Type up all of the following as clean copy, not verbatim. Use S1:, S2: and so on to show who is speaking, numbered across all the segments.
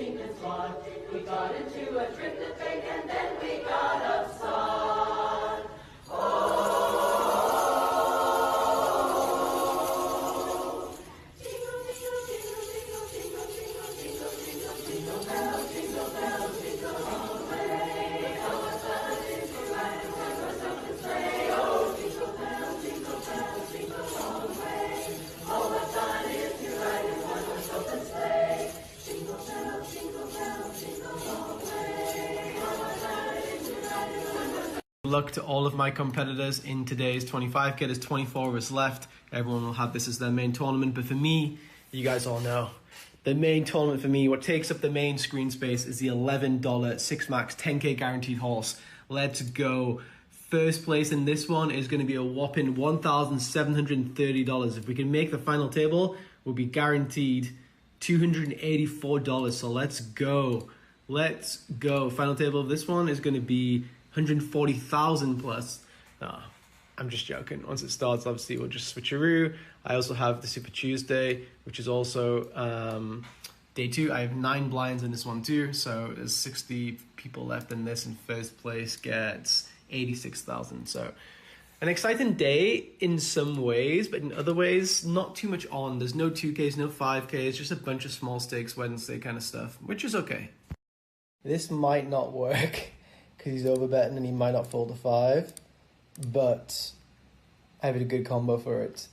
S1: Seaman's Lodge. We got into a drifted bank and then we got upside. Oh! Jingle, jingle, jingle, jingle, jingle, jingle, jingle, jingle, jingle bells, jingle bells, jingle all the way. Oh, what fun it is to ride in one-horse open sleigh. Oh, jingle bells, jingle bells, jingle all the way. Oh, what fun it is to ride in one-horse open sleigh. Jingle bells, jingle bells, jingle all the way. Oh, what fun it is to ride in one-horse.
S2: Good luck to all of my competitors in today's 25K. There's 24 of us left. Everyone will have this as their main tournament. But for me, you guys all know, the main tournament for me, what takes up the main screen space is the $11 Six Max 10K guaranteed horse. Let's go. First place in this one is going to be a whopping $1,730. If we can make the final table, we'll be guaranteed $284. So let's go. Let's go. Final table of this one is going to be 140,000 plus. I'm just joking. Once it starts, obviously we'll just switcheroo. I also have the Super Tuesday, which is also day 2. I have 9 blinds in this one too. So there's 60 people left in this, and first place gets 86,000. So an exciting day in some ways, but in other ways, not too much on. There's no 2Ks, no 5Ks, just a bunch of small stakes Wednesday kind of stuff, which is okay. This might not work because he's overbetting and he might not fold a 5, but I have a good combo for it.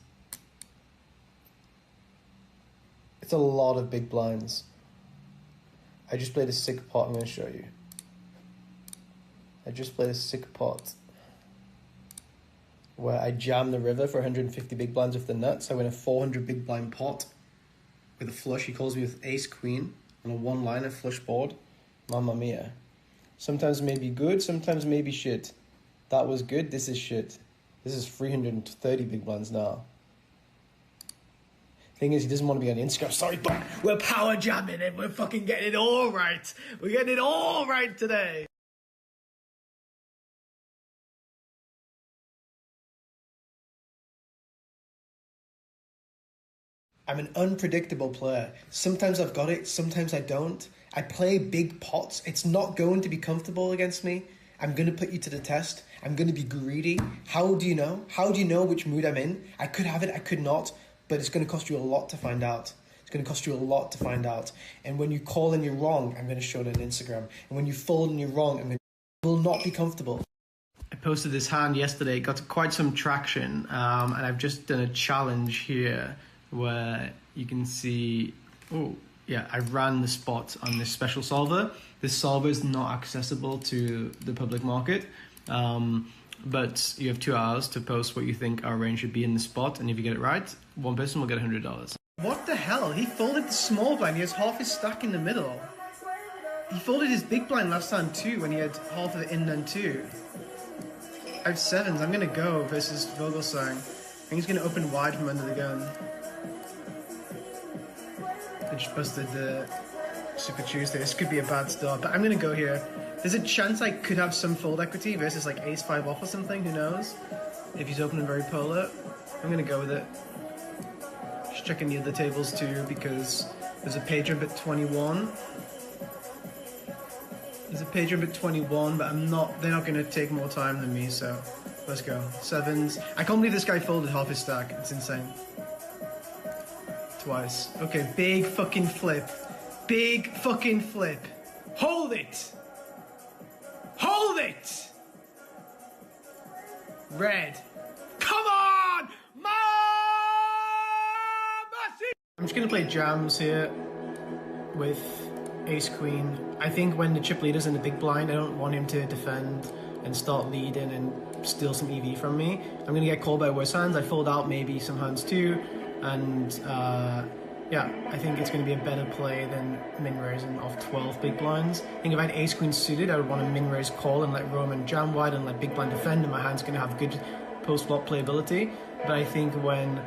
S2: It's a lot of big blinds. I just played a sick pot, I'm going to show you. I just played a sick pot where I jam the river for 150 big blinds with the nuts. I win a 400 big blind pot with a flush. He calls me with ace queen on a one-liner flush board. Mamma mia. Sometimes maybe good, sometimes maybe shit. That was good, this is shit. This is 330 big blinds now. Thing is, he doesn't want to be on Instagram. Sorry, but we're power jamming and we're fucking getting it all right. We're getting it all right today. I'm an unpredictable player. Sometimes I've got it, sometimes I don't. I play big pots. It's not going to be comfortable against me. I'm going to put you to the test. I'm going to be greedy. How do you know? How do you know which mood I'm in? I could have it, I could not, but it's going to cost you a lot to find out. It's going to cost you a lot to find out. And when you call and you're wrong, I'm going to show it on Instagram. And when you fold and you're wrong, it will not be comfortable. I posted this hand yesterday, got quite some traction, and I've just done a challenge here where you can see, oh yeah, I ran the spot on this special solver. This solver is not accessible to the public market, but you have 2 hours to post what you think our range should be in the spot, and if you get it right, one person will get $100. What the hell? He folded the small blind. He has half his stack in the middle. He folded his big blind last time too, when he had half of it in and two. I have 7s. I'm gonna go versus Vogelsang. I think he's gonna open wide from under the gun. I just busted the Super Tuesday. This could be a bad start, but I'm gonna go here. There's a chance I could have some fold equity versus like ace-5 off or something, who knows? If he's opening very polar, I'm gonna go with it. Just checking the other tables too, because there's a page jump at 21. There's a page jump at 21, but they're not gonna take more time than me, so let's go. 7s. I can't believe this guy folded half his stack. It's insane. Twice. Okay, big fucking flip. Big fucking flip. Hold it! Hold it! Red. Come on! I'm just gonna play jams here with ace queen. I think when the chip leader's in the big blind, I don't want him to defend and start leading and steal some EV from me. I'm gonna get called by worse hands. I fold out maybe some hands too, and yeah, I think it's going to be a better play than min-raising off 12 big blinds. I think if I had ace-queen suited, I would want to min-raise call and let Roman jam wide and let big blind defend, and my hand's going to have good post-flop playability. But I think when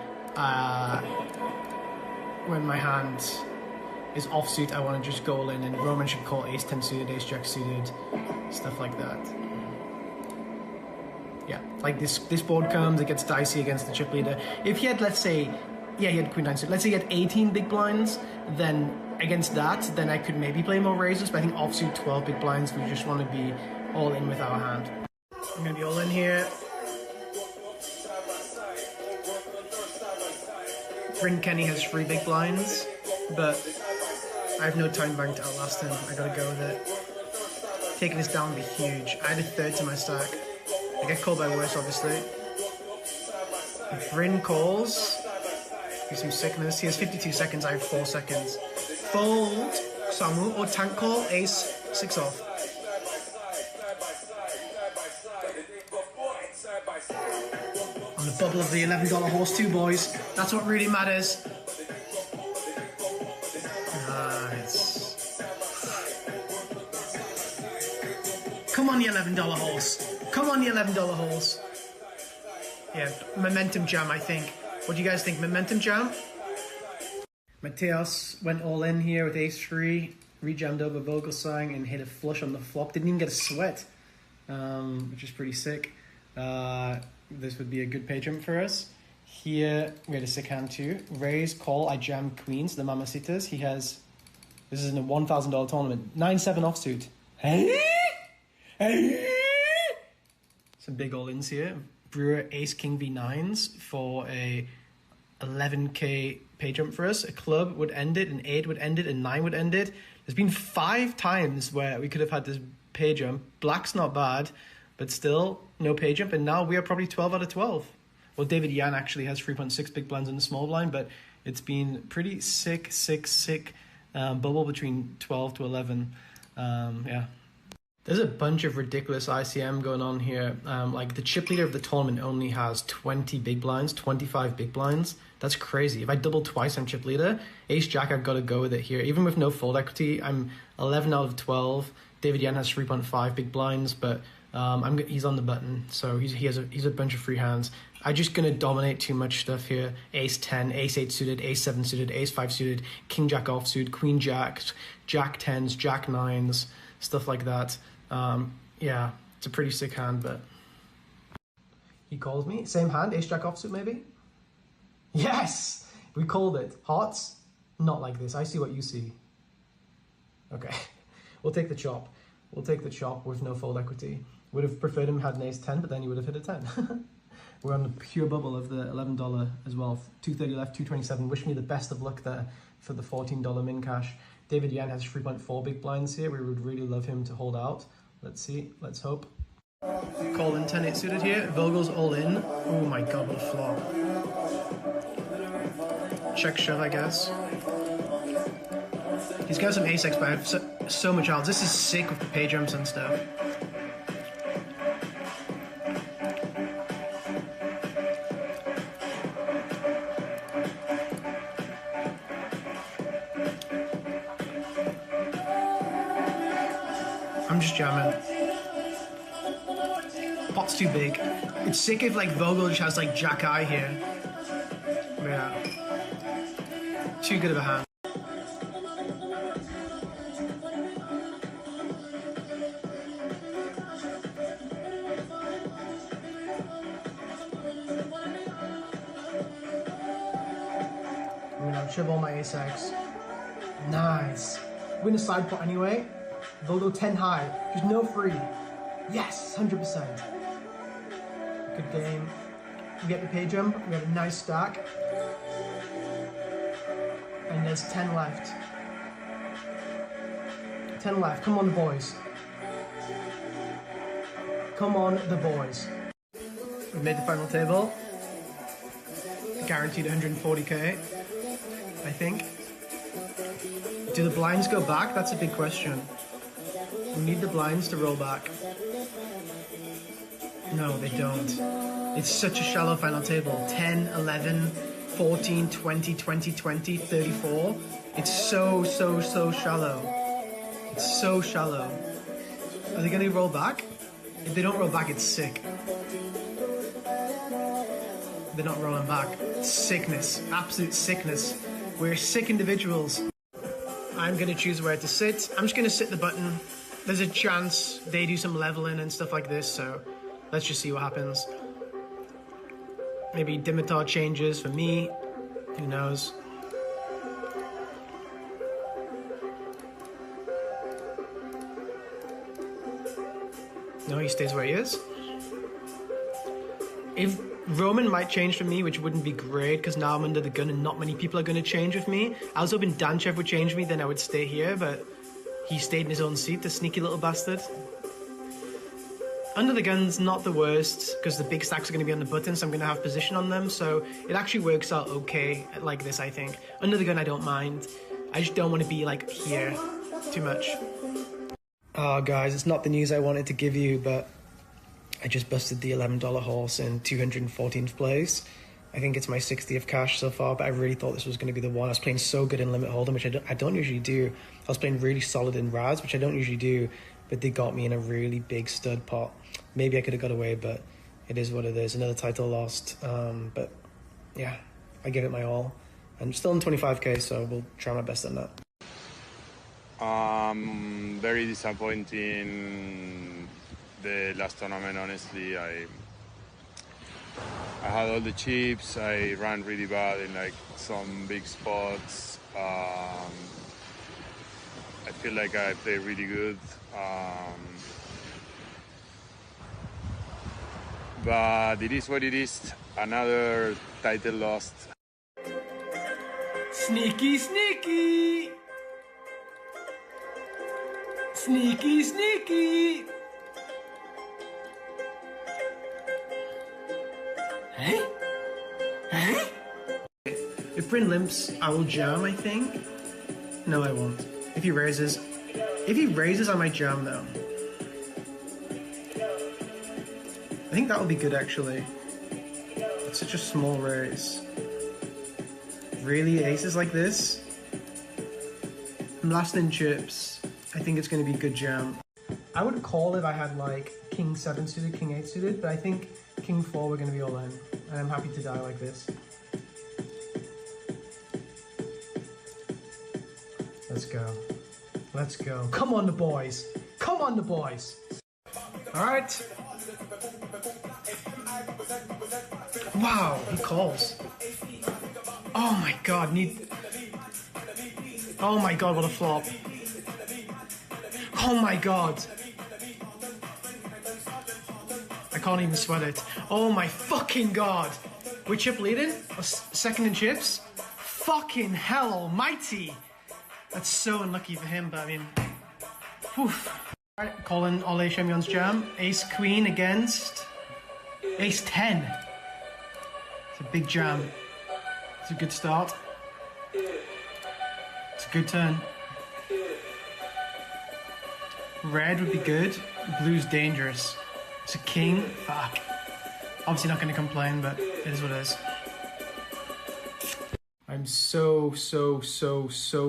S2: my hand is offsuit, I want to just go all in, and Roman should call ace-10 suited, ace-jack suited, stuff like that. Yeah, like this board comes, it gets dicey against the chip leader. If he had, let's say, yeah, he had queen nine suited. Let's say he had 18 big blinds, then against that, then I could maybe play more raises, but I think offsuit 12 big blinds, we just want to be all in with our hand. I'm going to be all in here. Bryn Kenny has 3 big blinds, but I have no time bank to outlast him. I gotta go with it. Taking this down would be huge. I had a third to my stack. I get called by worse, obviously. Bryn calls. Do some sickness. He has 52 seconds, I have 4 seconds. Fold, Samu, or tank call, ace, 6 off. On the bubble of the $11 horse too, boys. That's what really matters. Nice. Come on, the $11 horse. Come on, the $11 horse. Yeah, momentum jam, I think. What do you guys think? Momentum jam? Mateos went all in here with ace-3, rejammed over Vogelsang and hit a flush on the flop. Didn't even get a sweat, which is pretty sick. This would be a good pay jump for us. Here, we had a sick hand too. Raise, call, I jam queens, the Mamacitas. He has, this is in a $1,000 tournament. 9-7 offsuit. Hey! Hey! Some big all-ins here. Brewer, ace, king, v9s for a 11k pay jump for us. A club would end it, an 8 would end it, a 9 would end it. There's been 5 times where we could have had this pay jump. Black's not bad, but still no pay jump, and now we are probably 12 out of 12. Well, David Yan actually has 3.6 big blinds in the small blind, but it's been pretty sick bubble between 12 to 11. Yeah. There's a bunch of ridiculous ICM going on here. Like the chip leader of the tournament only has 20 big blinds, 25 big blinds. That's crazy. If I double twice, I'm chip leader. Ace Jack, I've got to go with it here. Even with no fold equity, I'm 11 out of 12. David Yan has 3.5 big blinds, but he's on the button, so he's a bunch of free hands. I'm just gonna dominate too much stuff here. Ace 10, ace 8 suited, ace 7 suited, ace 5 suited, king jack offsuit, queen jack, jack 10s, jack 9s, stuff like that. Yeah, it's a pretty sick hand, but he calls me. Same hand, ace jack offsuit maybe? Yes! We called it. Hearts? Not like this. I see what you see. Okay, we'll take the chop. We'll take the chop with no fold equity. Would have preferred him had an ace 10, but then he would have hit a 10. We're on the pure bubble of the $11 as well. 230 left, 227. Wish me the best of luck there for the $14 min cash. David Yan has 3.4 big blinds here. We would really love him to hold out. Let's see. Let's hope. Call in 10-8 suited here. Vogel's all in. Oh my god, what a flop. Check shove, I guess. He's got some ace-x, but I have so much odds. This is sick with the pay jumps and stuff. I'm just jamming. Pot's too big. It's sick if like Vogel just has like jack eye here. Yeah. Too good of a hand. I'm gonna chip all my ace-x. Nice. Win a side pot anyway. Vogel 10 high. There's no free. Yes, 100%. Good game. We get the pay jump. We have a nice stack. And there's 10 left. 10 left. Come on, the boys. Come on, the boys. We've made the final table. Guaranteed 140k, I think. Do the blinds go back? That's a big question. We need the blinds to roll back. No, they don't. It's such a shallow final table. 10, 11, 14, 20, 20, 20, 34. It's so shallow. It's so shallow. Are they going to roll back? If they don't roll back, it's sick. They're not rolling back. Sickness. Absolute sickness. We're sick individuals. I'm going to choose where to sit. I'm just going to sit the button. There's a chance they do some leveling and stuff like this, so let's just see what happens. Maybe Dimitar changes for me. Who knows? No, he stays where he is. If Roman might change for me, which wouldn't be great because now I'm under the gun and not many people are going to change with me. I was hoping Danchev would change me, then I would stay here, but he stayed in his own seat, the sneaky little bastard. Under the gun's not the worst because the big stacks are going to be on the button, so I'm going to have position on them, so it actually works out okay like this, I think. Under the gun, I don't mind. I just don't want to be like here too much. Oh, guys, it's not the news I wanted to give you, but I just busted the $11 horse in 214th place. I think it's my 60th cash so far, but I really thought this was going to be the one. I was playing so good in Limit Hold'em, which I don't usually do. I was playing really solid in Raz, which I don't usually do, but they got me in a really big stud pot. Maybe I could have got away, but it is what it is. Another title lost, but yeah, I give it my all. I'm still in 25k, so we'll try my best on that.
S3: Very disappointing the last tournament, honestly. I had all the chips. I ran really bad in like some big spots. I feel like I played really good. But it is what it is. Another title lost.
S2: Sneaky, sneaky! Sneaky, sneaky! Hey? Hey? If Bryn limps, I will jam, I think. No, I won't. If he raises, I might jam though. I think that will be good actually. It's such a small raise. Really, aces like this? I'm last in chips. I think it's going to be a good jam. I would call if I had like King 7 suited, King 8 suited, but I think King 4 we're going to be all in. And I'm happy to die like this. Let's go. Let's go. Come on the boys. Come on the boys. Alright. Wow, he calls. Oh my god, oh my god, what a flop. Oh my god. I can't even sweat it. Oh my fucking god. We're chip leading? Second in chips? Fucking hell almighty. That's so unlucky for him, but I mean... Whew. Alright, calling Ole Shemyon's jam. Ace Queen against... Ace 10. It's a big jam. It's a good start. It's a good turn. Red would be good. Blue's dangerous. It's a king. Fuck. Obviously not going to complain, but it is what it is. I'm so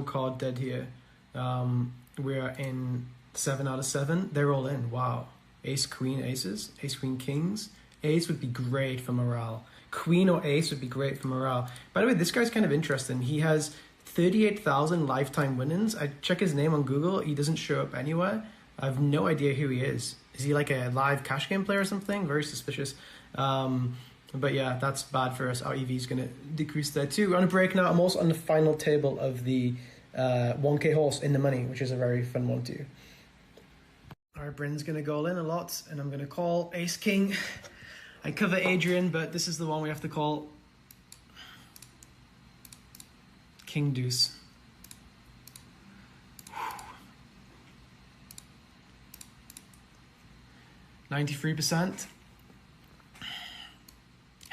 S2: card dead here. We're in 7 out of 7. They're all in. Wow. Ace, queen, aces. Ace, queen, kings. Ace would be great for morale. Queen or ace would be great for morale. By the way, this guy's kind of interesting. He has 38,000 lifetime winnings. I check his name on Google. He doesn't show up anywhere. I have no idea who he is. Is he like a live cash game player or something? Very suspicious. But yeah, that's bad for us. Our EV is going to decrease there too. We're on a break now. I'm also on the final table of the 1K horse in the money, which is a very fun one too. All right, Bryn's going to go in a lot, and I'm going to call ace king. I cover Adrian, but this is the one we have to call. King deuce. 93%.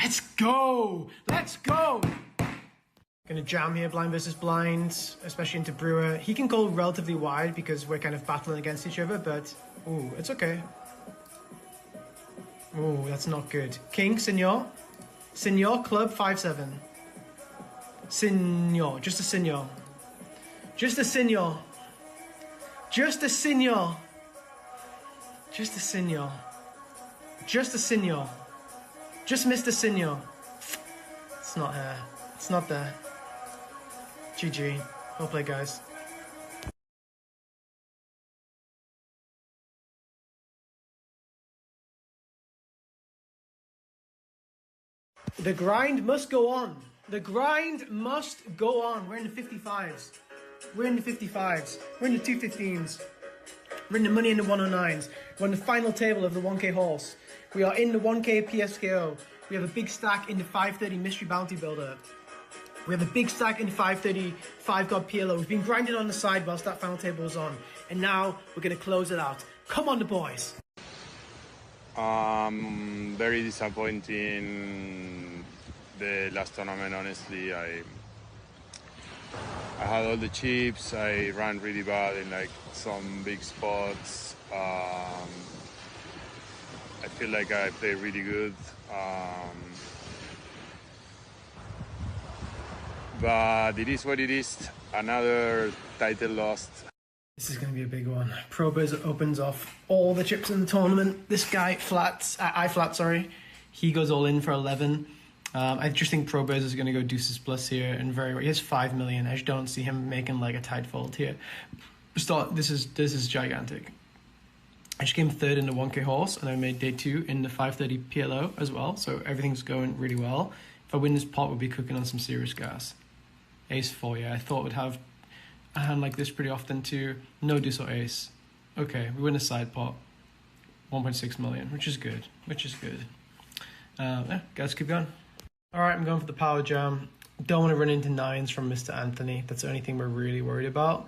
S2: Let's go! Let's go! Gonna jam here, blind versus blind, especially into Brewer. He can go relatively wide because we're kind of battling against each other, but ooh, it's okay. Ooh, that's not good. King, senor. Senor, club, 5-7. Senor, just a senor. Just a senor. Just a senor. Just a senor. Just a senor. Just Mr. Senor. It's not here. It's not there. GG. Well played, guys. The grind must go on. The grind must go on. We're in the 55s. We're in the 55s. We're in the 215s. We're in the money in the 109s. We're on the final table of the 1K horse. We are in the 1K PSKO. We have a big stack in the 530 Mystery Bounty Builder. We have a big stack in the 530 5 God PLO. We've been grinding on the side whilst that final table was on. And now we're going to close it out. Come on, the boys.
S3: Very disappointing the last tournament, honestly. I had all the chips. I ran really bad in like some big spots. I feel like I played really good. But it is what it is. Another title lost.
S2: This is going to be a big one. Probers opens off all the chips in the tournament. This guy flats, sorry. He goes all in for 11. I just think Probers is going to go deuces plus here, and he has 5 million. I just don't see him making like a tight fold here. This is gigantic. I just came third in the 1K horse, and I made day 2 in the 530 PLO as well. So everything's going really well. If I win this pot, we'll be cooking on some serious gas. Ace 4, yeah. I thought we'd have a hand like this pretty often too. No deuce or ace. Okay, we win a side pot. 1.6 million, which is good. Yeah, guys, keep going. All right, I'm going for the power jam. Don't want to run into 9s from Mr. Anthony. That's the only thing we're really worried about.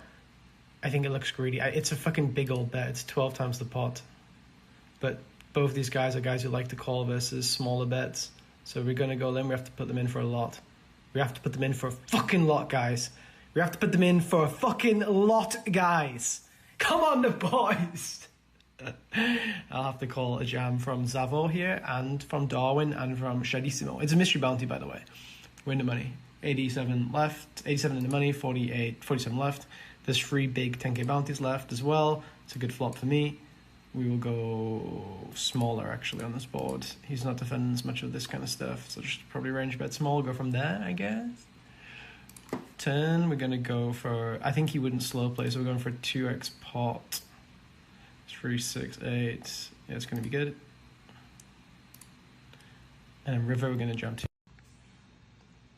S2: I think it looks greedy. It's a fucking big old bet. It's 12 times the pot. But both these guys are guys who like to call versus smaller bets. So we're going to go in. We have to put them in for a lot. We have to put them in for a fucking lot, guys. We have to put them in for a fucking lot, guys. Come on, the boys. I'll have to call a jam from Zavo here, and from Darwin, and from Shadissimo. It's a mystery bounty, by the way. We're in the money. 87 left, 87 in the money, 47 left. There's 3 big 10K bounties left as well. It's a good flop for me. We will go smaller, actually, on this board. He's not defending as much of this kind of stuff, so just probably range bet small, go from there, I guess. Turn, we're going to go for... I think he wouldn't slow play, so we're going for 2x pot. 3, 6, 8. Yeah, it's going to be good. And then river, we're going to jam 2.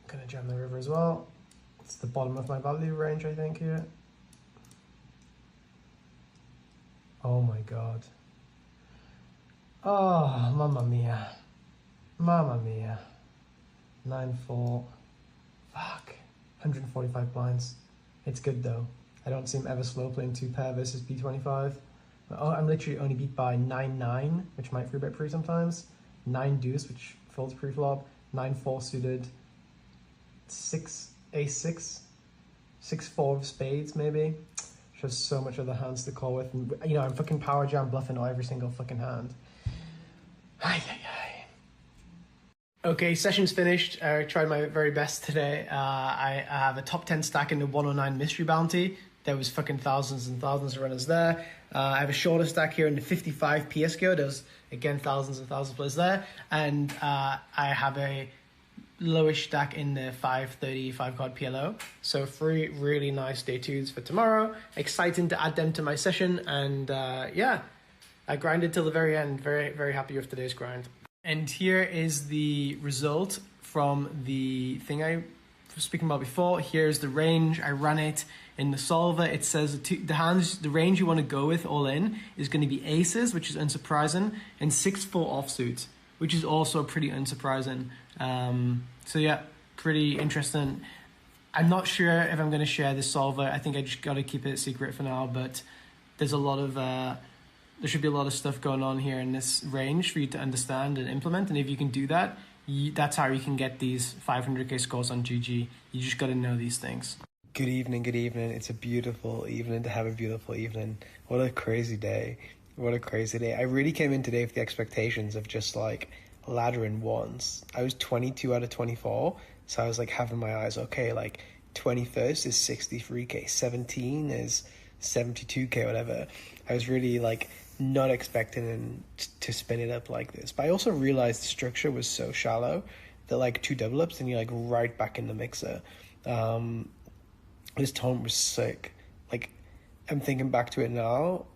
S2: I'm going to jam the river as well. It's the bottom of my value range, I think, here. Oh my god. Oh, mamma mia. Mamma mia. 9-4. Fuck. 145 blinds. It's good though. I don't see him ever slow playing 2 pair versus B25. Oh, I'm literally only beat by 9-9, which might free bet free sometimes. 9 deuce, which folds pre-flop. 9-4 suited. 6 ace-6. 6-4 of spades maybe. Just so much other hands to call with, and you know, I'm fucking power jam bluffing on every single fucking hand. Okay, session's finished. I tried my very best today. I have a top 10 stack in the 109 mystery bounty. There was fucking thousands and thousands of runners there. I have a shorter stack here in the 55 PSKO. There's again thousands and thousands of players there, and I have a lowish stack in the 530 5 card PLO. So 3 really nice day 2s for tomorrow. Exciting to add them to my session, and yeah, I grinded till the very end. Very, very happy with today's grind. And here is the result from the thing I was speaking about before. Here's the range. I ran it in the solver. It says the range you want to go with all in is going to be aces, which is unsurprising, and 6-4 offsuits, which is also pretty unsurprising. So yeah, pretty interesting. I'm not sure if I'm going to share this solver. I think I just got to keep it secret for now, but there's a lot of there should be a lot of stuff going on here in this range for you to understand and implement, and if you can do that, that's how you can get these 500k scores on GG. You just got to know these things. Good evening. It's a beautiful evening to have a beautiful evening. What a crazy day. I really came in today with the expectations of just like laddering ones. I was 22 out of 24, so I was like having my eyes, okay, like 21st is 63k, 17 is 72k, whatever. I was really like not expecting to spin it up like this, but I also realized the structure was so shallow that like 2 double ups and you're like right back in the mixer. This tone was sick. Like, I'm thinking back to it now,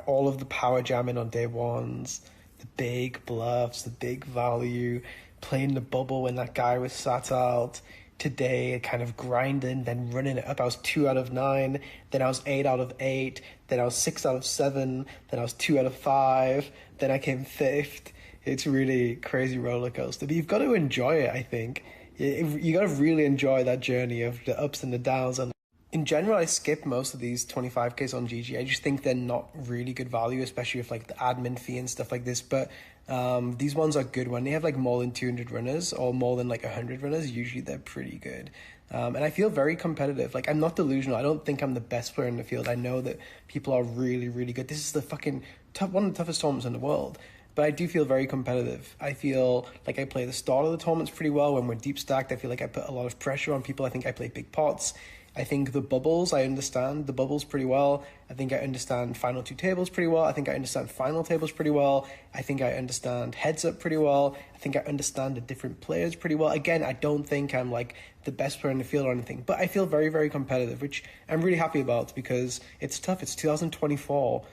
S2: all of the power jamming on day 1s, the big bluffs, the big value, playing the bubble when that guy was sat out, today, kind of grinding, then running it up. I was 2 out of 9, then I was 8 out of 8, then I was 6 out of 7, then I was 2 out of 5, then I came 5th. It's really crazy roller coaster, but you've got to enjoy it, I think. You got to really enjoy that journey of the ups and the downs. And in general, I skip most of these 25Ks on GG. I just think they're not really good value, especially with like the admin fee and stuff like this. But these ones are good. When they have like more than 200 runners or more than like 100 runners, usually they're pretty good. And I feel very competitive. Like, I'm not delusional. I don't think I'm the best player in the field. I know that people are really, really good. This is the fucking one of the toughest tournaments in the world. But I do feel very competitive. I feel like I play the start of the tournaments pretty well. When we're deep stacked, I feel like I put a lot of pressure on people. I think I play big pots. I think the bubbles, I understand the bubbles pretty well. I think I understand final 2 tables pretty well. I think I understand final tables pretty well. I think I understand heads up pretty well. I think I understand the different players pretty well. Again, I don't think I'm like the best player in the field or anything, but I feel very, very competitive, which I'm really happy about because it's tough. It's 2024.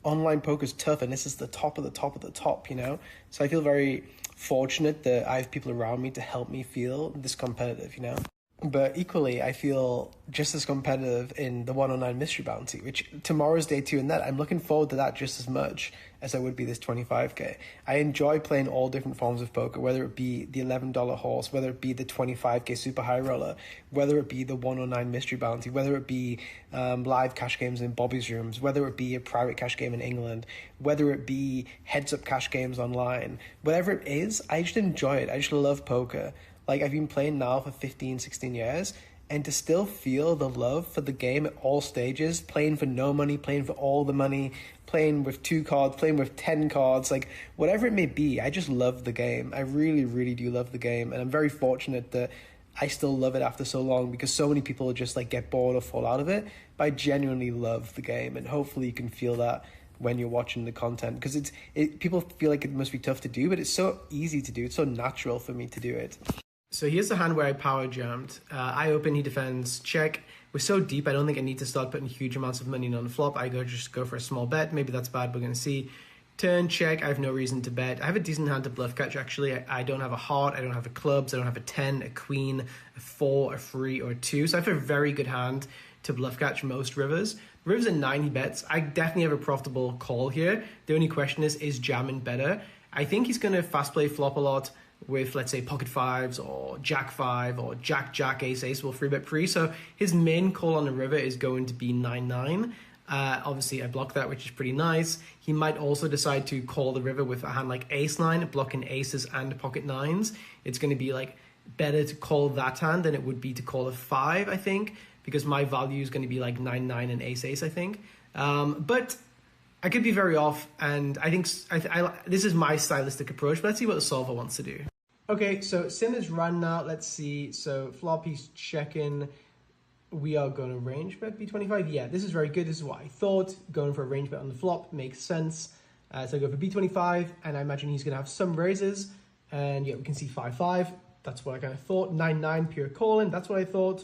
S2: Online poker is tough, and this is the top of the top of the top, you know? So I feel very fortunate that I have people around me to help me feel this competitive, you know? But equally, I feel just as competitive in the 109 Mystery Bounty, which tomorrow's day 2 in that. I'm looking forward to that just as much as I would be this 25K. I enjoy playing all different forms of poker, whether it be the $11 horse, whether it be the 25K super high roller, whether it be the 109 Mystery Bounty, whether it be live cash games in Bobby's rooms, whether it be a private cash game in England, whether it be heads up cash games online, whatever it is, I just enjoy it. I just love poker. Like, I've been playing now for 15, 16 years, and to still feel the love for the game at all stages, playing for no money, playing for all the money, playing with 2 cards, playing with 10 cards, like, whatever it may be, I just love the game. I really, really do love the game, and I'm very fortunate that I still love it after so long, because so many people just, like, get bored or fall out of it, but I genuinely love the game, and hopefully you can feel that when you're watching the content, because people feel like it must be tough to do, but it's so easy to do. It's so natural for me to do it. So here's the hand where I power jammed. I open, he defends, check. We're so deep, I don't think I need to start putting huge amounts of money in on the flop. I just go for a small bet. Maybe that's bad, we're going to see. Turn, check, I have no reason to bet. I have a decent hand to bluff catch, actually. I don't have a heart, I don't have a clubs, I don't have a 10, a queen, a 4, a 3, or a 2. So I have a very good hand to bluff catch most rivers. Rivers at 9, he bets. I definitely have a profitable call here. The only question is jamming better? I think he's going to fast play flop a lot with, let's say, pocket 5s or jack 5 or jack ace ace will 3-bet pre. So his main call on the river is going to be 9-9. Obviously I block that, which is pretty nice. He might also decide to call the river with a hand like ace 9, blocking aces and pocket 9s. It's going to be like better to call that hand than it would be to call a 5, I think, because my value is going to be like 9-9 and ace ace, I think. But I could be very off, and I think this is my stylistic approach, but let's see what the solver wants to do. Okay, so sim is run now. Let's see. So flop, he's checking. We are going to range bet B25. Yeah, this is very good. This is what I thought. Going for a range bet on the flop makes sense. So I go for B25, and I imagine he's going to have some raises. And yeah, we can see 5-5. That's what I kind of thought. 9-9 pure calling. That's what I thought.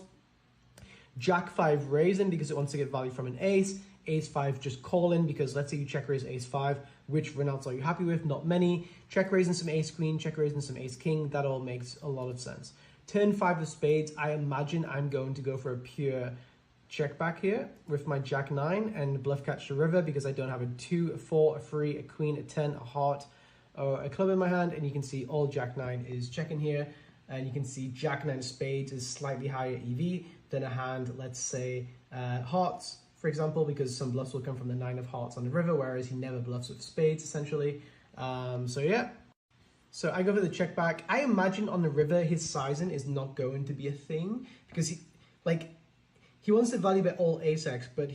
S2: Jack 5 raising because it wants to get value from an ace. Ace 5 just calling because let's say you check raise ace 5. Which runouts are you happy with? Not many. Check raising some ace queen, check raising some ace king. That all makes a lot of sense. Turn 5 of spades. I imagine I'm going to go for a pure check back here with my jack 9 and bluff catch the river because I don't have a 2, a 4, a 3, a queen, a 10, a heart, or a club in my hand. And you can see all jack 9 is checking here. And you can see jack 9 of spades is slightly higher EV than a hand, let's say, hearts, for example, because some bluffs will come from the 9 of hearts on the river, whereas he never bluffs with spades, essentially. So yeah. So I go for the check back. I imagine on the river, his sizing is not going to be a thing because he wants to value bet all ace-x, but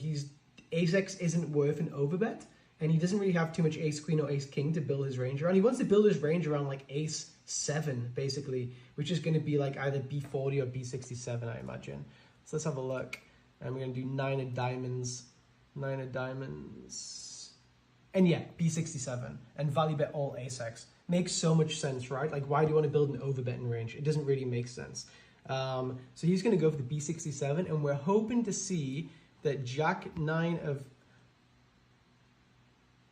S2: ace-x isn't worth an overbet, and he doesn't really have too much ace-queen or ace-king to build his range around. He wants to build his range around like ace-7, basically, which is going to be like either B40 or B67, I imagine. So let's have a look. And we're going to do 9 of diamonds. 9 of diamonds. And yeah, B67. And value bet all ace-x. Makes so much sense, right? Like, why do you want to build an overbetting range? It doesn't really make sense. So he's going to go for the B67. And we're hoping to see that jack 9 of...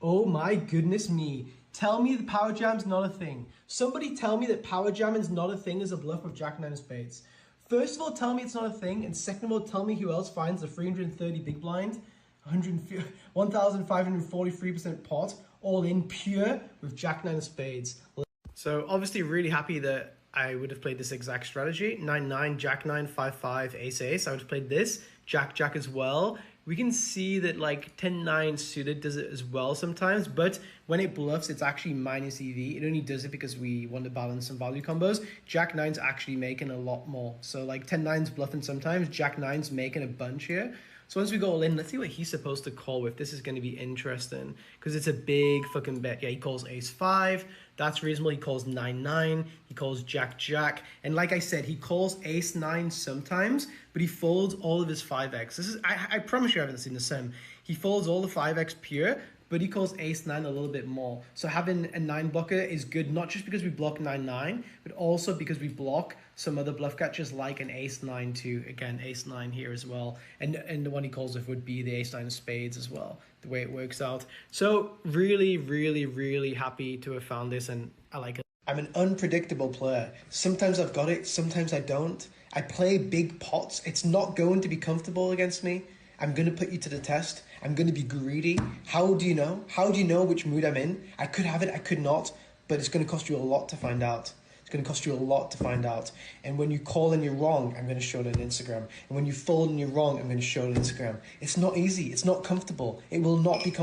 S2: Oh my goodness me. Tell me the power jam's not a thing. Somebody tell me that power jamming's not a thing as a bluff with jack 9 of spades. First of all, tell me it's not a thing, and second of all, tell me who else finds the 330 big blind, 1,543% pot, all in pure with Jack 9 of spades. So obviously really happy that I would have played this exact strategy. 9-9, Jack 9, 5-5, ace-ace. I would have played this, Jack-Jack as well. We can see that like 10-9 suited does it as well sometimes, but when it bluffs, it's actually minus EV. It only does it because we want to balance some value combos. Jack 9's actually making a lot more. So like 10-9's bluffing sometimes, Jack 9's making a bunch here. So once we go all in, let's see what he's supposed to call with. This is going to be interesting because it's a big fucking bet. Yeah, he calls ace-5. That's reasonable. He calls 9-9. He calls Jack-Jack. And like I said, he calls ace-9 sometimes, but he folds all of his 5x. This is, I promise you I haven't seen the same. He folds all the 5x pure, but he calls ace-9 a little bit more. So having a 9 blocker is good, not just because we block 9-9, but also because we block some other bluff catchers like an ace-9 too. Again, ace-9 here as well. And the one he calls with would be the ace-9 of spades as well, the way it works out. So really, really, really happy to have found this, and I like it. I'm an unpredictable player. Sometimes I've got it, sometimes I don't. I play big pots. It's not going to be comfortable against me. I'm going to put you to the test. I'm going to be greedy. How do you know? How do you know which mood I'm in? I could have it, I could not, but it's going to cost you a lot to find out. It's going to cost you a lot to find out. And when you call and you're wrong, I'm going to show it on Instagram. And when you fold and you're wrong, I'm going to show it on Instagram. It's not easy. It's not comfortable. It will not be comfortable.